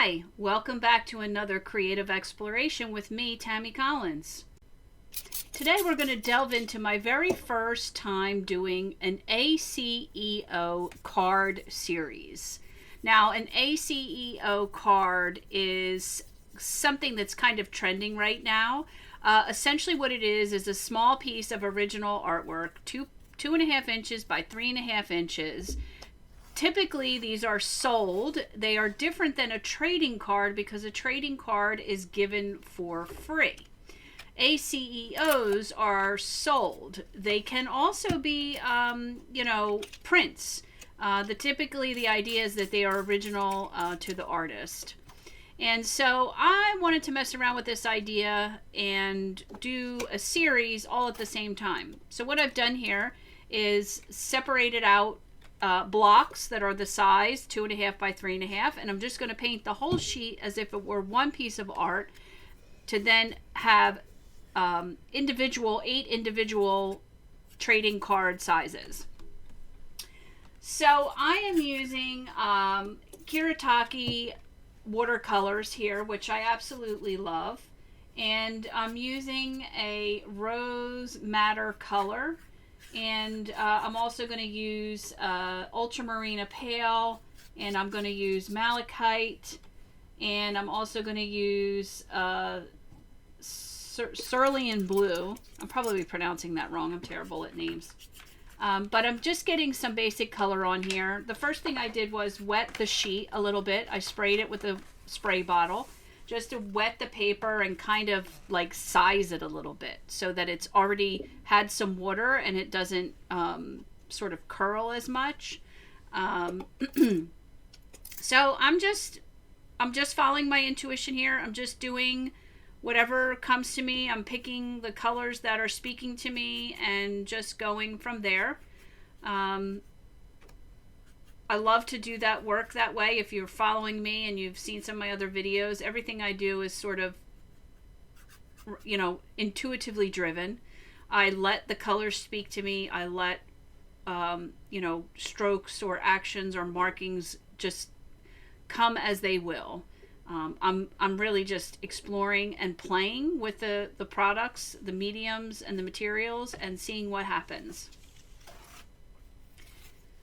Hi, welcome back to another creative exploration with me, Tammy Collins. Today we're going to delve into my very first time doing an ACEO card series. Now, an ACEO card is something that's kind of trending right now. Essentially what it is a small piece of original artwork, 2.5 inches by 3.5 inches. Typically, these are sold. They are different than a trading card because a trading card is given for free. ACEOs are sold. They can also be, prints. Typically, the idea is that they are original to the artist. And so I wanted to mess around with this idea and do a series all at the same time. So what I've done here is separated out blocks that are the size 2.5 by 3.5, and I'm just going to paint the whole sheet as if it were one piece of art to then have 8 individual trading card sizes. So I am using Kiritaki watercolors here, which I absolutely love, and I'm using a rose madder color. And I'm also going to use ultramarine pale, and I'm going to use malachite, and I'm also going to use cerulean blue. I'm probably pronouncing that wrong. I'm terrible at names. But I'm just getting some basic color on here. The first thing I did was wet the sheet a little bit. I sprayed it with a spray bottle just to wet the paper and kind of like size it a little bit so that it's already had some water and it doesn't sort of curl as much. So I'm just following my intuition here. I'm just doing whatever comes to me. I'm picking the colors that are speaking to me and just going from there. I love to do that work that way. If you're following me and you've seen some of my other videos, everything I do is sort of, intuitively driven. I let the colors speak to me. I let, strokes or actions or markings just come as they will. I'm really just exploring and playing with the products, the mediums and the materials, and seeing what happens.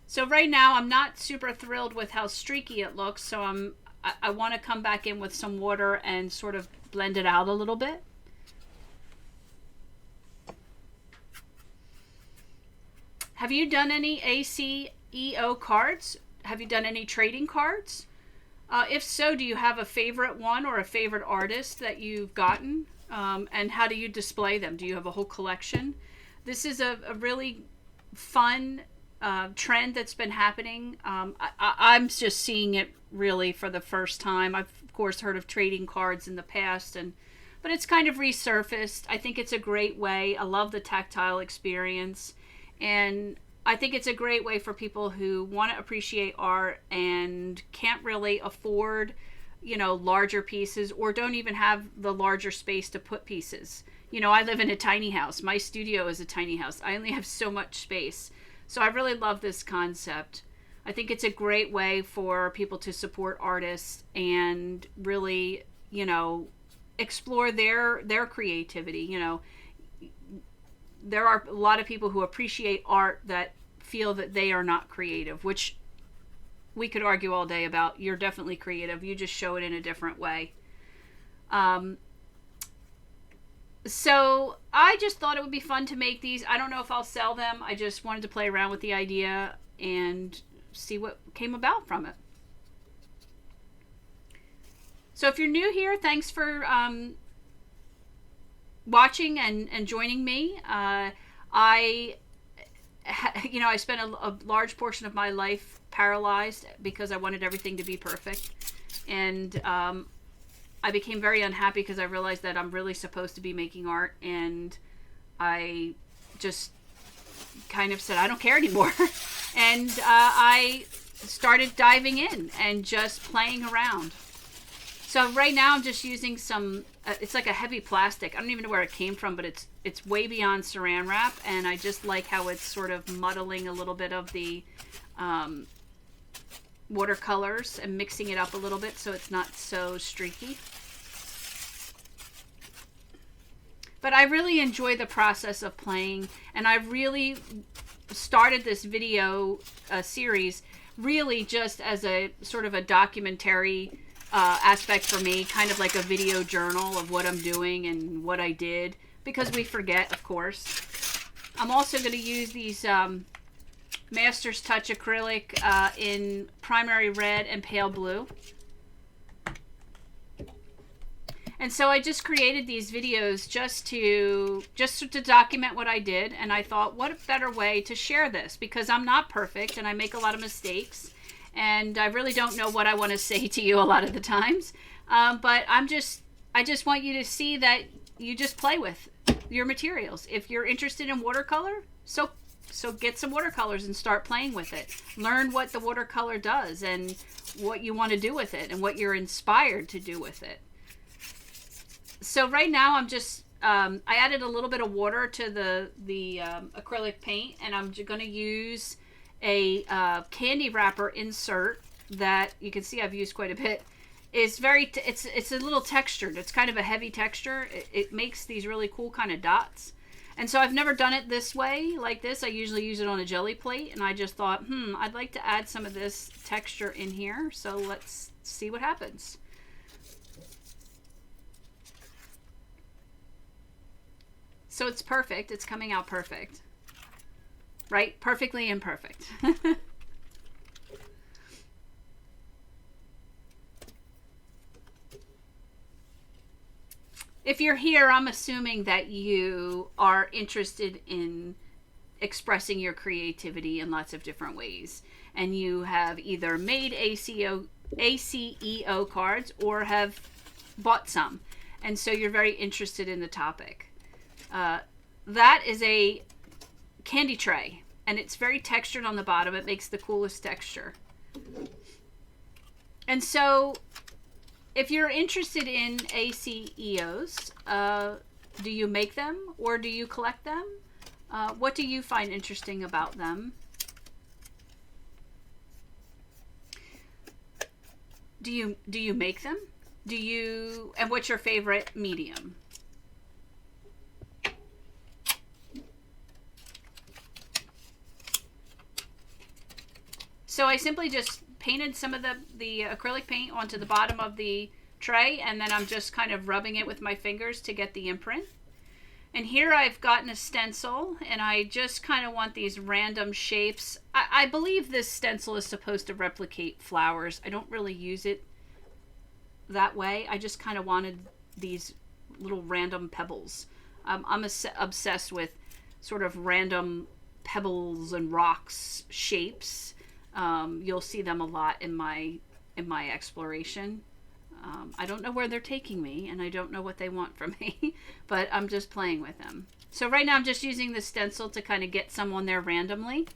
So right now I'm not super thrilled with how streaky it looks, so I want to come back in with some water and sort of blend it out a little bit. Have you done any ACEO cards? Have you done any trading cards? If so, do you have a favorite one or a favorite artist that you've gotten? And how do you display them? Do you have a whole collection? This is a really fun trend that's been happening. I'm just seeing it really for the first time. I've of course heard of trading cards in the past, but it's kind of resurfaced. I think it's a great way. I love the tactile experience, and I think it's a great way for people who want to appreciate art and can't really afford, larger pieces or don't even have the larger space to put pieces. I live in a tiny house. My studio is a tiny house. I only have so much space. So I really love this concept. I think it's a great way for people to support artists and really, explore their creativity. There are a lot of people who appreciate art that feel that they are not creative, which we could argue all day about. You're definitely creative. You just show it in a different way. So I just thought it would be fun to make these. I don't know if I'll sell them. I just wanted to play around with the idea and see what came about from it. So if you're new here, thanks for watching and joining me. I spent a large portion of my life paralyzed because I wanted everything to be perfect. And I became very unhappy because I realized that I'm really supposed to be making art, and I just kind of said, I don't care anymore. And I started diving in and just playing around. So right now I'm just using some, it's like a heavy plastic. I don't even know where it came from, but it's way beyond saran wrap, and I just like how it's sort of muddling a little bit of the watercolors and mixing it up a little bit so it's not so streaky. But I really enjoy the process of playing, and I really started this video series really just as a sort of a documentary aspect for me, kind of like a video journal of what I'm doing and what I did, because we forget, of course. I'm also going to use these Master's Touch acrylic in primary red and pale blue. And so I just created these videos just to document what I did, and I thought, what a better way to share this, because I'm not perfect and I make a lot of mistakes, and I really don't know what I want to say to you a lot of the times. But I just want you to see that you just play with your materials. If you're interested in watercolor, so get some watercolors and start playing with it. Learn what the watercolor does and what you want to do with it and what you're inspired to do with it. So right now I'm just, I added a little bit of water to the acrylic paint, and I'm going to use a candy wrapper insert that you can see I've used quite a bit. It's a little textured. It's kind of a heavy texture. It makes these really cool kind of dots. And so I've never done it this way, like this. I usually use it on a jelly plate, and I just thought, I'd like to add some of this texture in here. So let's see what happens. So it's perfect. It's coming out perfect. Right? Perfectly imperfect. If you're here, I'm assuming that you are interested in expressing your creativity in lots of different ways. And you have either made ACEO cards or have bought some. And so you're very interested in the topic. That is a candy tray, and it's very textured on the bottom. It makes the coolest texture. And so if you're interested in ACEOs, do you make them or do you collect them? What do you find interesting about them? Do you make them? And what's your favorite medium? So I simply just painted some of the acrylic paint onto the bottom of the tray, and then I'm just kind of rubbing it with my fingers to get the imprint. And here I've gotten a stencil, and I just kind of want these random shapes. I believe this stencil is supposed to replicate flowers. I don't really use it that way. I just kind of wanted these little random pebbles. I'm obsessed with sort of random pebbles and rocks shapes. You'll see them a lot in my exploration. I don't know where they're taking me, and I don't know what they want from me, but I'm just playing with them. So right now I'm just using the stencil to kind of get some on there randomly.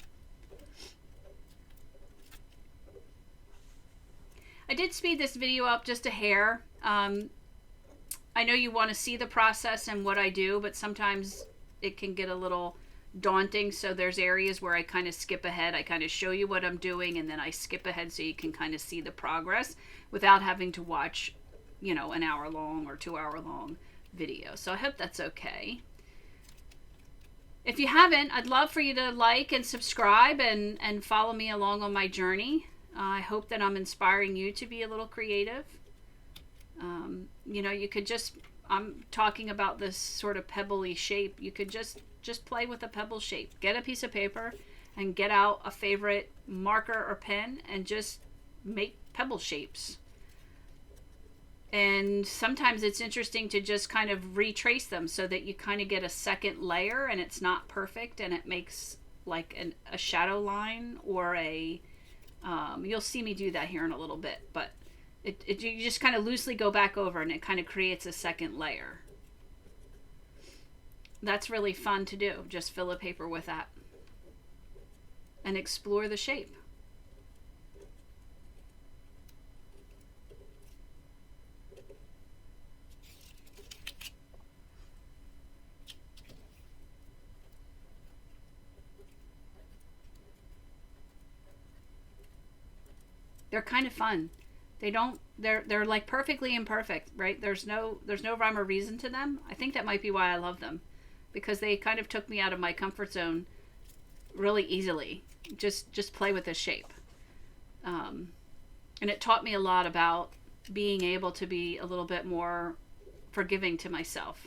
I did speed this video up just a hair. I know you want to see the process and what I do, but sometimes it can get a little daunting, so there's areas where I kind of skip ahead. I kind of show you what I'm doing, and then I skip ahead so you can kind of see the progress without having to watch, an hour long or 2 hour long video. So I hope that's okay. If you haven't, I'd love for you to like and subscribe and follow me along on my journey. I hope that I'm inspiring you to be a little creative. You could I'm talking about this sort of pebbly shape. You could just play with a pebble shape. Get a piece of paper and get out a favorite marker or pen and just make pebble shapes. And sometimes it's interesting to just kind of retrace them so that you kind of get a second layer, and it's not perfect, and it makes like a shadow line or you'll see me do that here in a little bit, but you just kind of loosely go back over, and it kind of creates a second layer. That's really fun to do. Just fill a paper with that and explore the shape. They're kind of fun. They're like perfectly imperfect, right? There's no rhyme or reason to them. I think that might be why I love them, because they kind of took me out of my comfort zone really easily. Just play with this shape. And it taught me a lot about being able to be a little bit more forgiving to myself.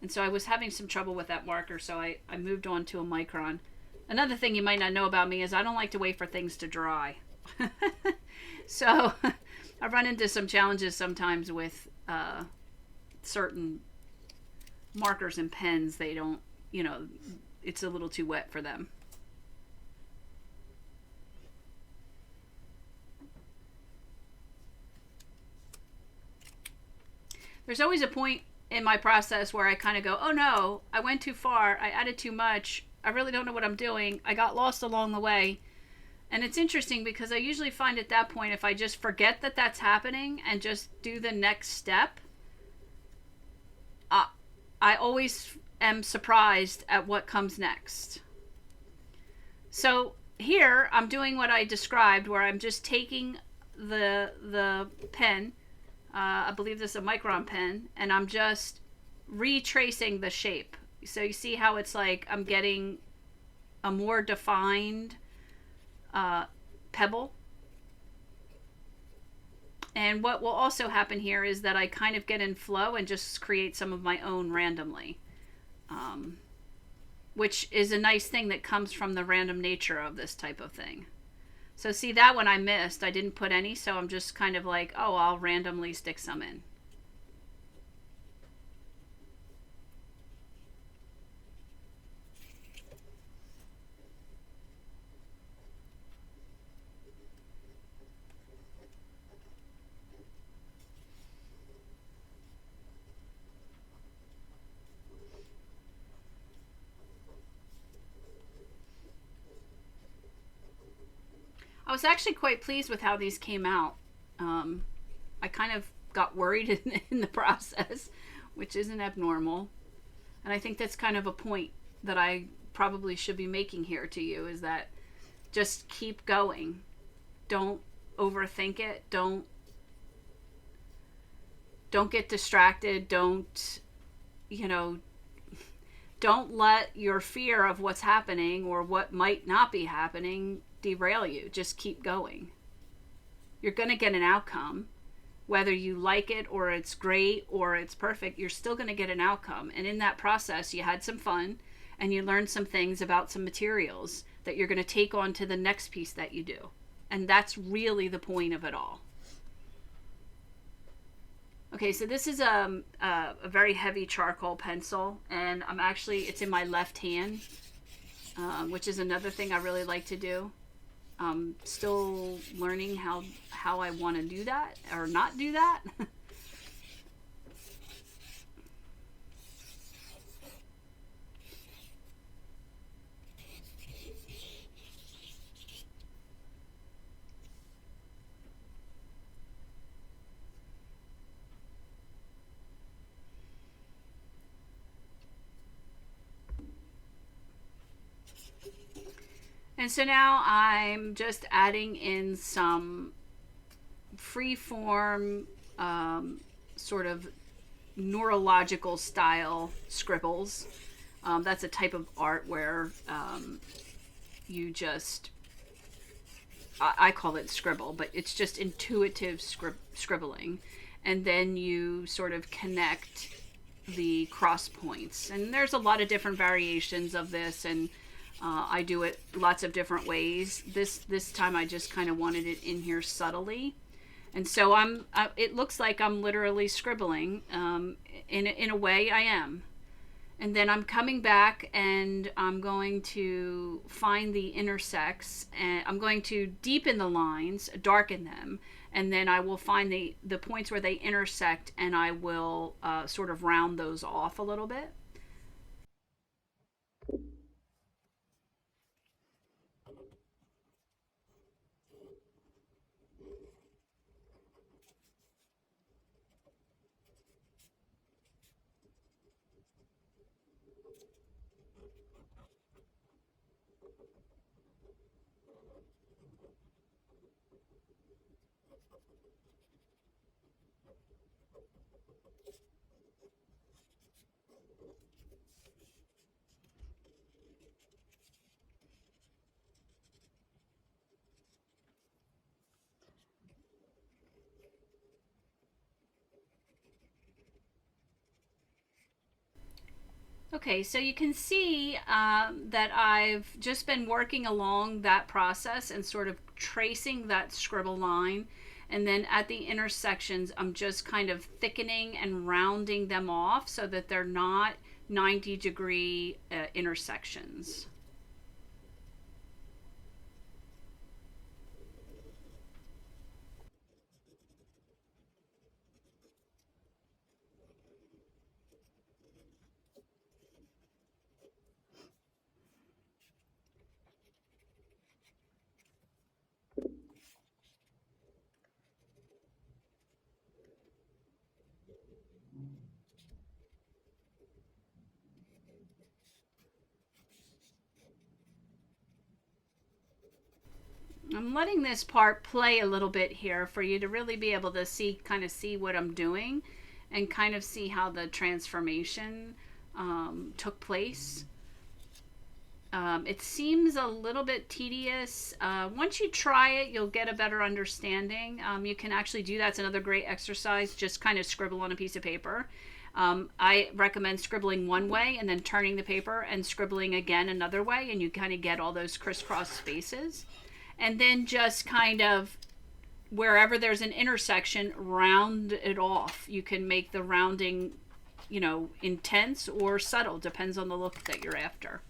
And so I was having some trouble with that marker, so I moved on to a micron. Another thing you might not know about me is I don't like to wait for things to dry. So I run into some challenges sometimes with certain markers and pens. They don't, it's a little too wet for them. There's always a point in my process where I kind of go, oh no, I went too far. I added too much. I really don't know what I'm doing. I got lost along the way. And it's interesting because I usually find at that point, if I just forget that that's happening and just do the next step, I always am surprised at what comes next. So here I'm doing what I described, where I'm just taking the pen, I believe this is a micron pen, and I'm just retracing the shape. So you see how it's like I'm getting a more defined pebble. And what will also happen here is that I kind of get in flow and just create some of my own randomly, which is a nice thing that comes from the random nature of this type of thing. So see, that one I missed. I didn't put any, so I'm just kind of like, oh, I'll randomly stick some in. I was actually quite pleased with how these came out. I kind of got worried in the process, which isn't abnormal. And I think that's kind of a point that I probably should be making here to you, is that just keep going. Don't overthink it. Don't get distracted. Don't let your fear of what's happening or what might not be happening derail you. Just keep going. You're going to get an outcome. Whether you like it or it's great or it's perfect, you're still going to get an outcome. And in that process, you had some fun and you learned some things about some materials that you're going to take on to the next piece that you do. And that's really the point of it all. Okay, so this is a very heavy charcoal pencil, and it's in my left hand, which is another thing I really like to do. Still learning how I want to do that or not do that. And so now I'm just adding in some free-form, sort of neurological style scribbles. That's a type of art where you just, I call it scribble, but it's just intuitive scribbling. And then you sort of connect the cross points. And there's a lot of different variations of this, and I do it lots of different ways. This time I just kind of wanted it in here subtly. And so it looks like I'm literally scribbling. In a way I am. And then I'm coming back and I'm going to find the intersects, and I'm going to deepen the lines, darken them, and then I will find the points where they intersect, and I will sort of round those off a little bit. Okay, so you can see that I've just been working along that process and sort of tracing that scribble line. And then at the intersections, I'm just kind of thickening and rounding them off so that they're not 90-degree intersections. I'm letting this part play a little bit here for you to really be able to see, kind of see what I'm doing and kind of see how the transformation took place. It seems a little bit tedious. Once you try it, you'll get a better understanding. You can actually do that's another great exercise. Just kind of scribble on a piece of paper. I recommend scribbling one way and then turning the paper and scribbling again another way, and you kind of get all those crisscross spaces. And then just kind of wherever there's an intersection, round it off. You can make the rounding, intense or subtle, depends on the look that you're after.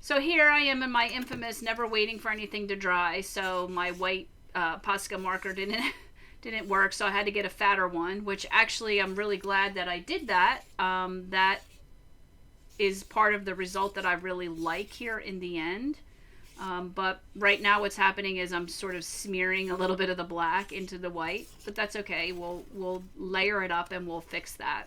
So here I am in my infamous never waiting for anything to dry. So my white Posca marker didn't work, so I had to get a fatter one, which actually I'm really glad that I did that. That is part of the result that I really like here in the end. But right now what's happening is I'm sort of smearing a little bit of the black into the white, but that's okay. We'll layer it up and we'll fix that.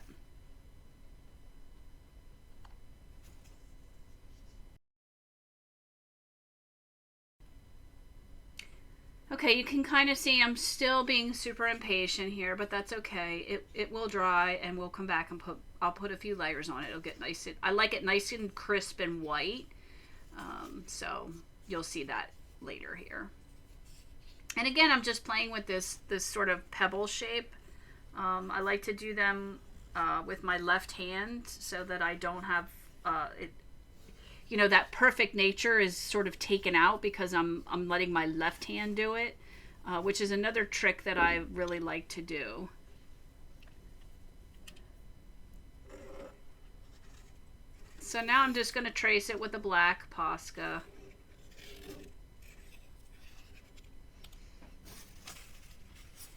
Okay, you can kind of see I'm still being super impatient here, but that's okay. It will dry and we'll come back and I'll put a few layers on it. It'll get nice. I like it nice and crisp and white. So you'll see that later here. And again, I'm just playing with this sort of pebble shape. I like to do them with my left hand so that I don't have it. That perfect nature is sort of taken out because I'm letting my left hand do it, which is another trick that I really like to do. So now I'm just going to trace it with a black Posca.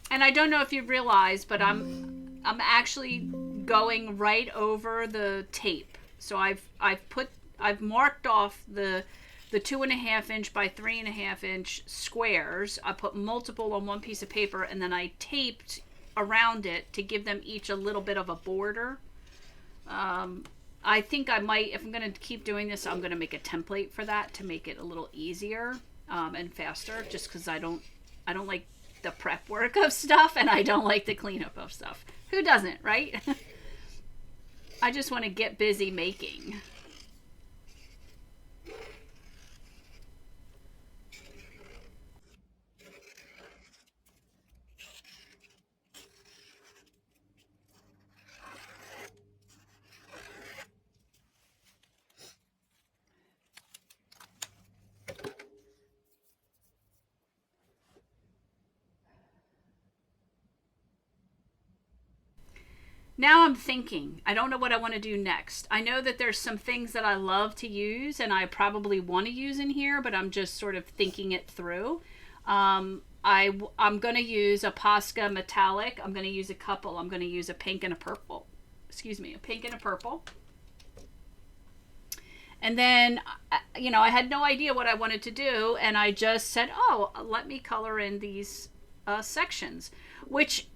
And I don't know if you realize, but I'm actually going right over the tape. So I've marked off the 2.5 inch by 3.5 inch squares. I put multiple on one piece of paper and then I taped around it to give them each a little bit of a border. I think I might, if I'm going to keep doing this, I'm going to make a template for that to make it a little easier and faster, just because I don't like the prep work of stuff and I don't like the cleanup of stuff. Who doesn't, right? I just want to get busy making. Now I'm thinking, I don't know what I want to do next. I know that there's some things that I love to use and I probably want to use in here, but I'm just sort of thinking it through. I'm going to use a Posca metallic. I'm going to use a couple. I'm going to use a pink and a purple. Excuse me, a pink and a purple. And then, I had no idea what I wanted to do, and I just said, oh, let me color in these sections, which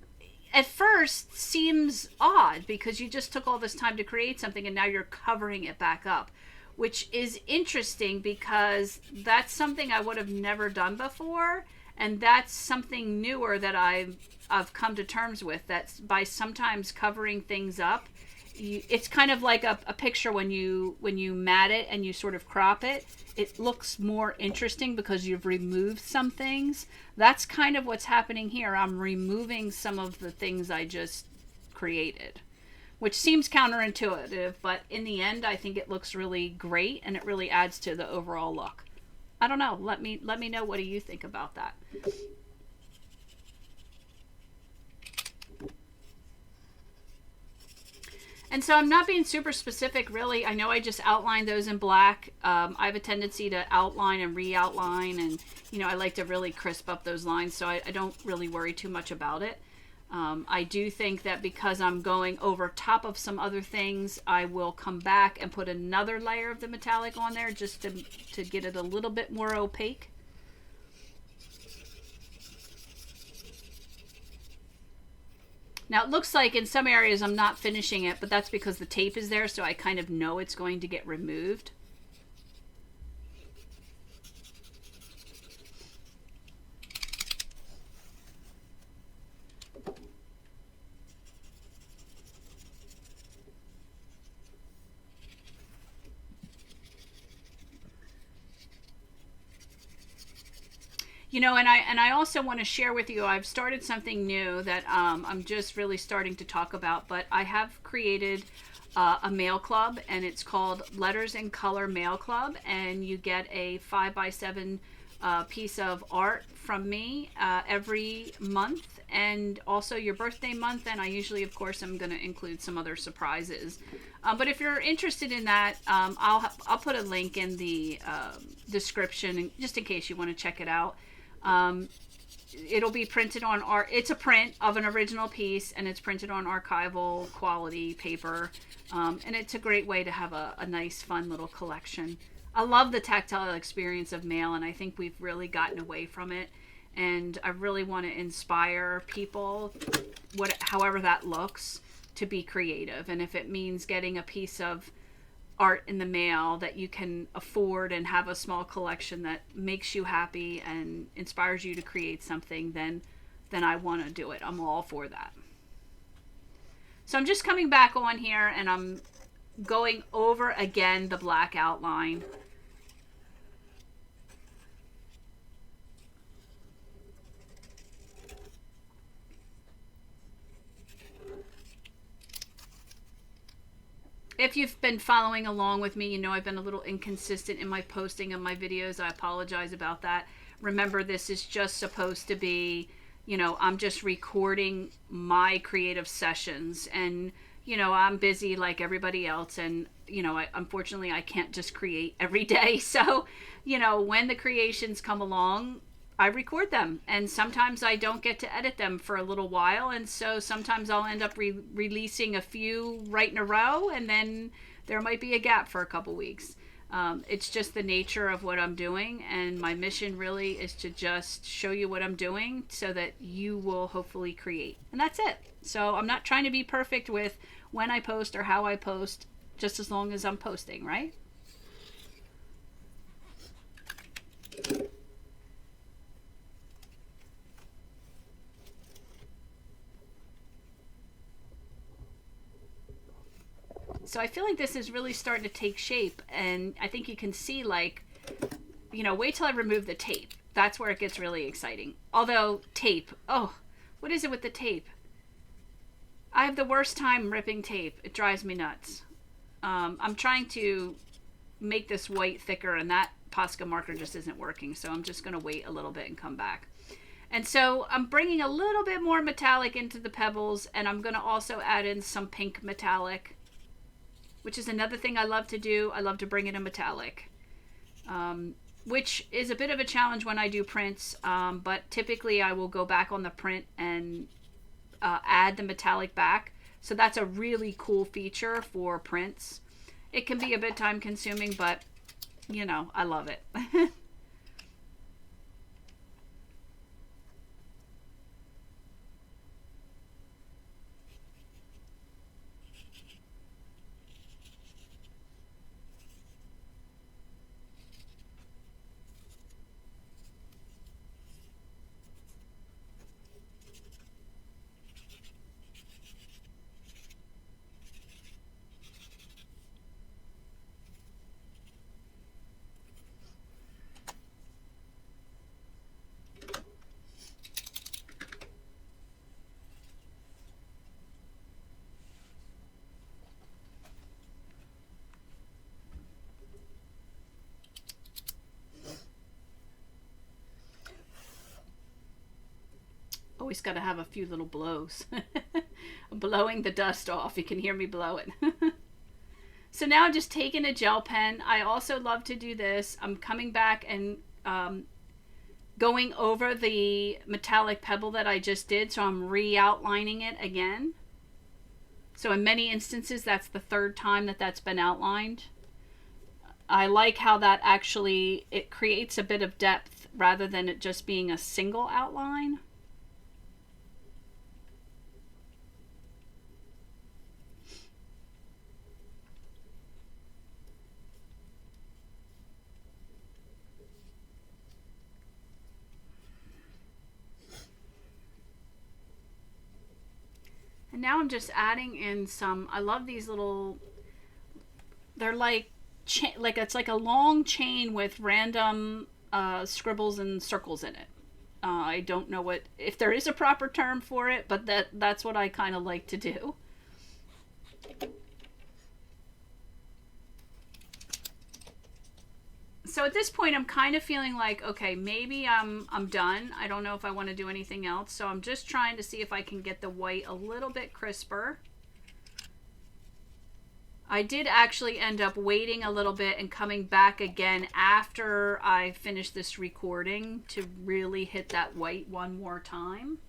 at first seems odd because you just took all this time to create something and now you're covering it back up, which is interesting because that's something I would have never done before. And that's something newer that I've come to terms with. That's by sometimes covering things up. It's kind of like a picture when you mat it and you sort of crop it. It looks more interesting because you've removed some things. That's kind of what's happening here. I'm removing some of the things I just created, which seems counterintuitive, but in the end, I think it looks really great and it really adds to the overall look. I don't know. Let me know, what do you think about that? And so I'm not being super specific, really. I know I just outlined those in black. I have a tendency to outline and re-outline, and I like to really crisp up those lines, so I don't really worry too much about it. I do think that because I'm going over top of some other things, I will come back and put another layer of the metallic on there just to get it a little bit more opaque. Now it looks like in some areas I'm not finishing it, but that's because the tape is there, so I kind of know it's going to get removed. And I also want to share with you, I've started something new that I'm just really starting to talk about, but I have created a mail club, and it's called Letters in Color Mail Club, and you get a 5x7 piece of art from me every month, and also your birthday month, and I usually, of course, I'm going to include some other surprises. But if you're interested in that, I'll put a link in the description, just in case you want to check it out. It'll be printed on it's a print of an original piece, and it's printed on archival quality paper, and it's a great way to have a nice fun little collection. I love the tactile experience of mail, and I think we've really gotten away from it, and I really want to inspire people, however that looks, to be creative. And if it means getting a piece of art in the mail that you can afford and have a small collection that makes you happy and inspires you to create something, then I want to do it. I'm all for that. So I'm just coming back on here, and I'm going over again the black outline. If you've been following along with me, you know I've been a little inconsistent in my posting of my videos. I apologize about that. Remember, this is just supposed to be, I'm just recording my creative sessions, and, I'm busy like everybody else, and, unfortunately I can't just create every day. So, when the creations come along, I record them, and sometimes I don't get to edit them for a little while, and so sometimes I'll end up releasing a few right in a row, and then there might be a gap for a couple weeks. It's just the nature of what I'm doing, and my mission really is to just show you what I'm doing so that you will hopefully create, and that's it. So I'm not trying to be perfect with when I post or how I post, just as long as I'm posting, right? So I feel like this is really starting to take shape, and I think you can see, like, wait till I remove the tape. That's where it gets really exciting. Although tape, what is it with the tape? I have the worst time ripping tape. It drives me nuts. I'm trying to make this white thicker, and that Posca marker just isn't working, so I'm just going to wait a little bit and come back. And so I'm bringing a little bit more metallic into the pebbles, and I'm going to also add in some pink metallic, which is another thing I love to do. I love to bring in a metallic, which is a bit of a challenge when I do prints, but typically I will go back on the print and add the metallic back. So that's a really cool feature for prints. It can be a bit time consuming, but I love it. always got to have a few little blows. I'm blowing the dust off. You can hear me blow it. So now I'm just taking a gel pen. I also love to do this. I'm coming back and going over the metallic pebble that I just did. So I'm re-outlining it again. So in many instances, that's the third time that that's been outlined. I like how that actually, it creates a bit of depth rather than it just being a single outline. And now I'm just adding in some, I love these little, they're like, it's like a long chain with random scribbles and circles in it. I don't know if there is a proper term for it, but that's what I kind of like to do. So at this point, I'm kind of feeling like, okay, maybe I'm done. I don't know if I want to do anything else. So I'm just trying to see if I can get the white a little bit crisper. I did actually end up waiting a little bit and coming back again after I finished this recording to really hit that white one more time.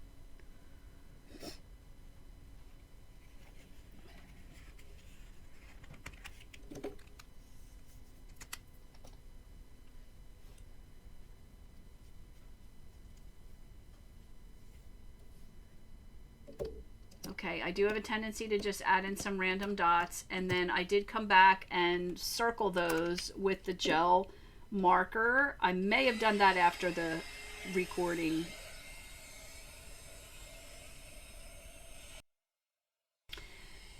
Okay, I do have a tendency to just add in some random dots, and then I did come back and circle those with the gel marker. I may have done that after the recording.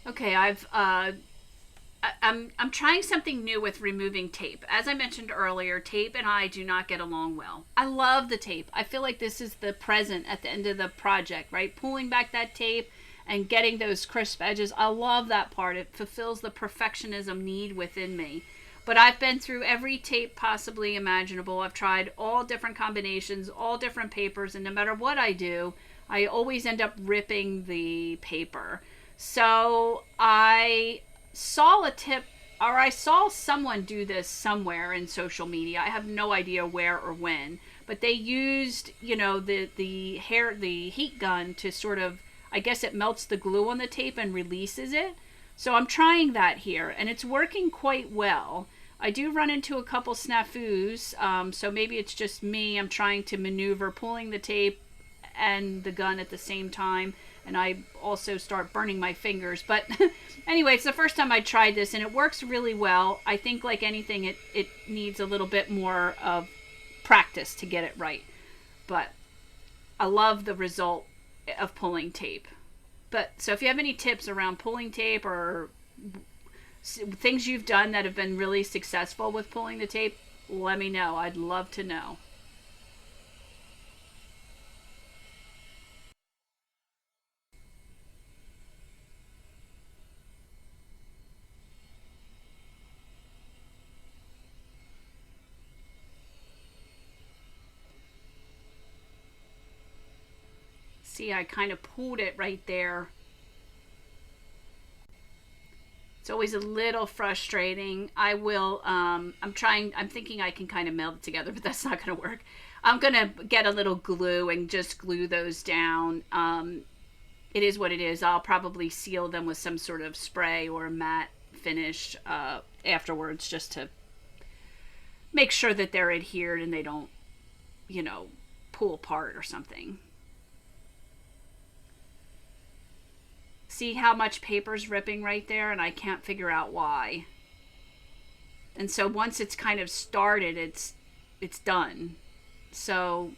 Okay, I'm trying something new with removing tape. As I mentioned earlier, tape and I do not get along well. I love the tape. I feel like this is the present at the end of the project, right? Pulling back that tape and getting those crisp edges. I love that part. It fulfills the perfectionism need within me. But I've been through every tape possibly imaginable. I've tried all different combinations, all different papers, and no matter what I do, I always end up ripping the paper. So I saw a tip, or I saw someone do this somewhere in social media. I have no idea where or when, but they used, you know, the heat gun to sort of, I guess it melts the glue on the tape and releases it. So I'm trying that here, and it's working quite well. I do run into a couple snafus, so maybe it's just me. I'm trying to maneuver pulling the tape and the gun at the same time, and I also start burning my fingers. But anyway, it's the first time I tried this, and it works really well. I think like anything, it needs a little bit more of practice to get it right. But I love the result of pulling tape. But so if you have any tips around pulling tape or things you've done that have been really successful with pulling the tape, let me know. I'd love to know. See, I kind of pulled it right there. It's always a little frustrating. I'm thinking I can kind of meld it together, but that's not going to work. I'm going to get a little glue and just glue those down. It is what it is. I'll probably seal them with some sort of spray or matte finish afterwards, just to make sure that they're adhered and they don't, you know, pull apart or something. See how much paper's ripping right there, and I can't figure out why. And so once it's kind of started, it's done. So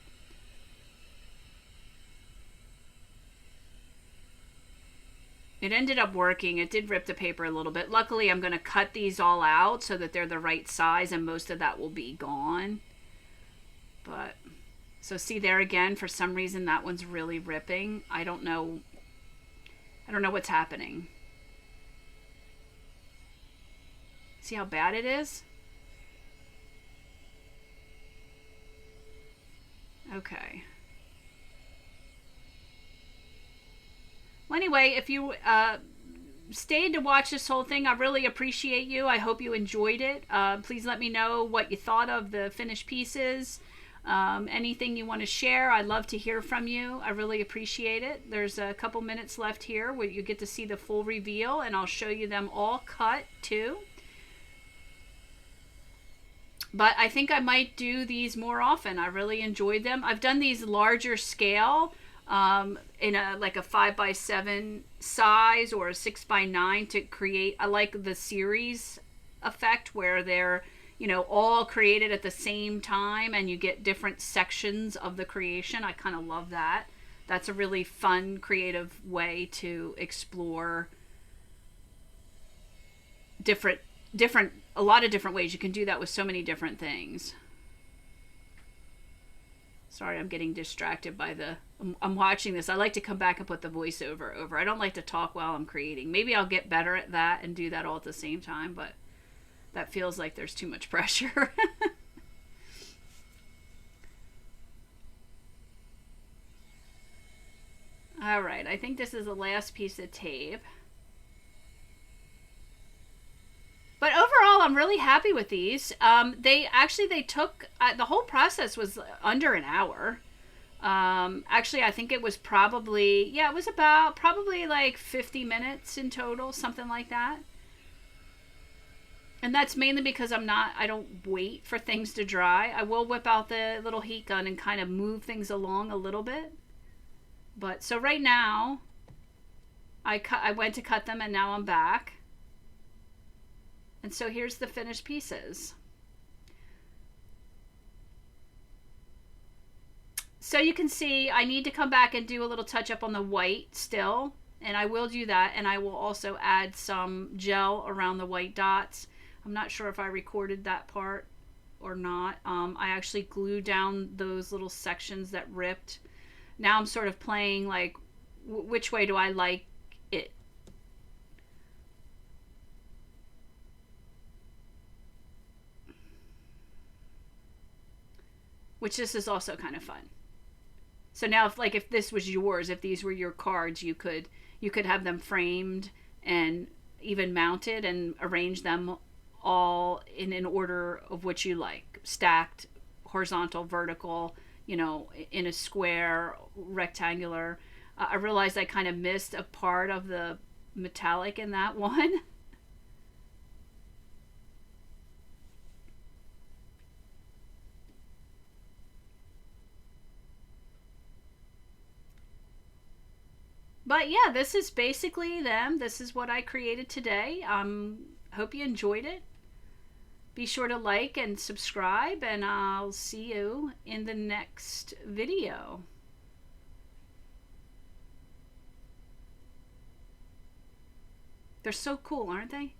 it ended up working. It did rip the paper a little bit. Luckily, I'm going to cut these all out so that they're the right size, and most of that will be gone. But so see there again, for some reason that one's really ripping. I don't know what's happening. See how bad it is? Okay. anyway, if you stayed to watch this whole thing, I really appreciate you. I hope you enjoyed it. Please let me know what you thought of the finished pieces. Anything you want to share, I'd love to hear from you. I really appreciate it. There's a couple minutes left here where you get to see the full reveal, and I'll show you them all cut too. But I think I might do these more often. I really enjoyed them. I've done these larger scale in a like a 5x7 size or a 6x9 to create. I like the series effect where they're, you know, all created at the same time and you get different sections of the creation. I kind of love that. That's a really fun, creative way to explore a lot of different ways. You can do that with so many different things. Sorry, I'm getting distracted by I'm watching this. I like to come back and put the voiceover over. I don't like to talk while I'm creating. Maybe I'll get better at that and do that all at the same time, but that feels like there's too much pressure. All right, I think this is the last piece of tape. But overall, I'm really happy with these. They took, the whole process was under an hour. Actually, I think it was probably, yeah, it was about probably like 50 minutes in total, something like that. And that's mainly because I don't wait for things to dry. I will whip out the little heat gun and kind of move things along a little bit. But so right now, I went to cut them and now I'm back. And so here's the finished pieces. So you can see I need to come back and do a little touch up on the white still. And I will do that. And I will also add some gel around the white dots. I'm not sure if I recorded that part or not. I actually glued down those little sections that ripped. Now I'm sort of playing like, which way do I like it? Which this is also kind of fun. So now if this was yours, if these were your cards, you could have them framed and even mounted and arrange them all in an order of which you like. Stacked, horizontal, vertical, you know, in a square, rectangular. I realized I kind of missed a part of the metallic in that one. But yeah, this is basically them. This is what I created today. Hope you enjoyed it. Be sure to like and subscribe, and I'll see you in the next video. They're so cool, aren't they?